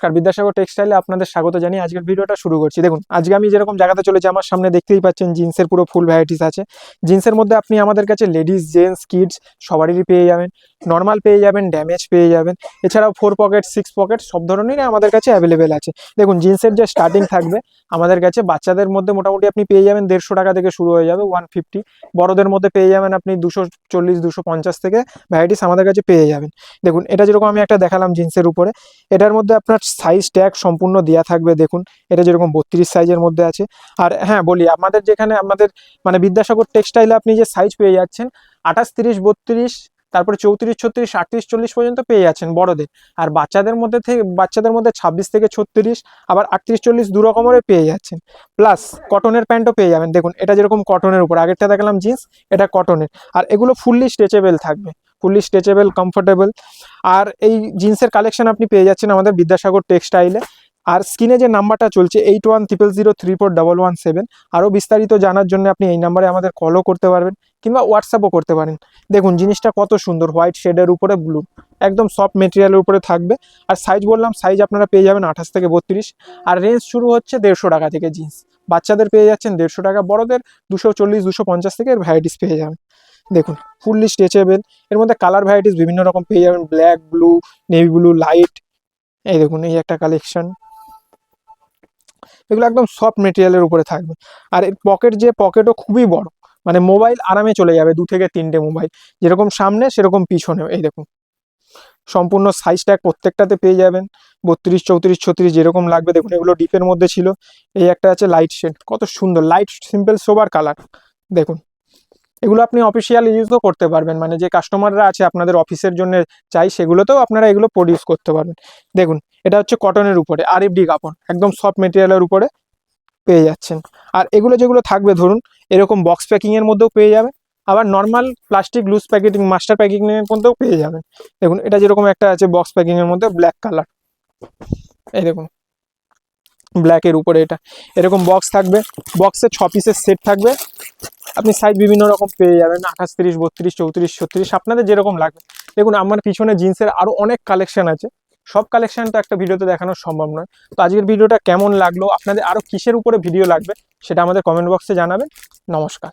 নমস্কার, বিদ্যাসাগর টেক্সটাইলে আপনাদের স্বাগত জানিয়ে আজকের ভিডিওটা শুরু করছি। দেখুন, আজকে আমি যেরকম জায়গাতে চলেছি, আমার সামনে দেখতেই পাচ্ছেন জিন্সের পুরো ফুল ভ্যারাইটিস আছে। জিন্সের মধ্যে আপনি আমাদের কাছে লেডিস, জেন্টস, কিডস সবারই পেয়ে যাবেন। নর্মাল পেয়ে যাবেন, ড্যামেজ পেয়ে যাবেন, এছাড়াও 4 পকেট, 6 পকেট সব ধরনেরই আমাদের কাছে অ্যাভেলেবেল আছে। দেখুন, জিন্সের যে স্টার্টিং থাকবে আমাদের কাছে বাচ্চাদের মধ্যে মোটামুটি আপনি পেয়ে যাবেন 150 টাকা থেকে শুরু হয়ে যাবে 150। বড়দের মধ্যে পেয়ে যাবেন আপনি 240, 250 থেকে ভ্যারাইটিস আমাদের কাছে পেয়ে যাবেন। দেখুন, এটা যেরকম আমি একটা দেখালাম জিন্সের উপরে, এটার মধ্যে আপনার সাইজ ট্যাগ সম্পূর্ণ দেওয়া থাকবে। দেখুন, এটা যেরকম 32 সাইজের মধ্যে আছে। আর হ্যাঁ বলি, আমাদের যেখানে আমাদের মানে বিদ্যাসাগর টেক্সটাইলে আপনি যে সাইজ পেয়ে যাচ্ছেন 28, 30, 32, তারপরে 34, 36, 38, 40 পর্যন্ত পেয়ে যাচ্ছেন বড়দের। আর বাচ্চাদের মধ্যে 26 থেকে 36, আবার 38, 40 দু রকমের পেয়ে যাচ্ছেন। প্লাস কটনের প্যান্টও পেয়ে যাবেন। দেখুন, এটা যেরকম কটনের উপর, আগেরটা দেখালাম জিন্স, এটা কটনের। আর এগুলো ফুললি স্ট্রেচেবল থাকবে, ফুললি স্ট্রেচেবল, কমফোর্টেবল। আর এই জিন্সের কালেকশন আপনি পেয়ে যাচ্ছেন আমাদের বিদ্যাসাগর টেক্সটাইলে। আর স্ক্রিনে যে নাম্বারটা চলছে 8100034117, আরও বিস্তারিত জানার জন্য আপনি এই নাম্বারে আমাদের কলও করতে পারবেন কিংবা হোয়াটসঅ্যাপও করতে পারেন। দেখুন, জিনিসটা কত সুন্দর, হোয়াইট শেডের উপরে ব্লু, একদম সফট মেটেরিয়ালের উপরে থাকবে। আর সাইজ বললাম, সাইজ আপনারা পেয়ে যাবেন 28 থেকে 32। আর রেঞ্জ শুরু হচ্ছে 150 টাকা থেকে জিন্স। বাচ্চাদের পেয়ে যাচ্ছেন 150 টাকা, বড়দের 240, 250 থেকে এর ভ্যারাইটিস পেয়ে যাবেন। দেখুন, ফুললি স্ট্রেচেবল। এর মধ্যে কালার ভ্যারাইটিস বিভিন্ন রকম পেয়ে যাবেন, black, blue, navy blue, light. এই দেখুন, এই একটা কালেকশন, এগুলো একদম সফট মেটেরিয়ালের উপরে থাকবে। আর এর পকেটও খুবই বড়, মানে মোবাইল আরামে চলে যাবে, 2 থেকে 3টে মোবাইল, যেরকম সামনে সেরকম পিছনে। এই দেখুন, সম্পূর্ণ সাইজ ট্যাগ প্রত্যেকটাতে পেয়ে যাবেন 32, 34, 36 যেরকম লাগবে। দেখুন, এগুলো ডিপের মধ্যে ছিল। এই একটা আছে লাইট শেড, কত সুন্দর, লাইট সিম্পল সোবার কালার। দেখুন, এগুলো আপনি অফিসিয়াল ইউজও করতে পারবেন, মানে যে কাস্টমাররা আছে আপনাদের অফিসের জন্য চাই, সেগুলোতেও আপনারা এগুলো প্রডিউস করতে পারবেন। দেখুন, এটা হচ্ছে কটনের উপরে RFD কাপড়, একদম সফট মেটেরিয়ালের উপরে পেয়ে যাচ্ছেন। আর এগুলো যেগুলো থাকবে, ধরুন এরকম বক্স প্যাকিংয়ের মধ্যেও পেয়ে যাবেন, আবার normal plastic loose packeting, master প্যাকিংয়ের মধ্যেও পেয়ে যাবেন। দেখুন, এটা যেরকম একটা আছে বক্স প্যাকিংয়ের মধ্যে ব্ল্যাক কালার। এই দেখুন, ব্ল্যাকের উপরে এটা এরকম বক্স থাকবে, বক্সে 6 পিসের সেট থাকবে। আপনি সাইজ বিভিন্ন রকম পেয়ে যাবেন, 28, 30, 32, 34, 36, আপনাদের যেরকম লাগবে। দেখুন, আমার পিছনে জিন্সের আরও অনেক কালেকশন আছে, সব কালেকশন তো একটা ভিডিওতে দেখানো সম্ভব নয়। তো আজকের ভিডিওটা কেমন লাগলো, আপনাদের আরও কিসের উপরে ভিডিও লাগবে সেটা আমাদের কমেন্ট বক্সে জানাবেন। নমস্কার।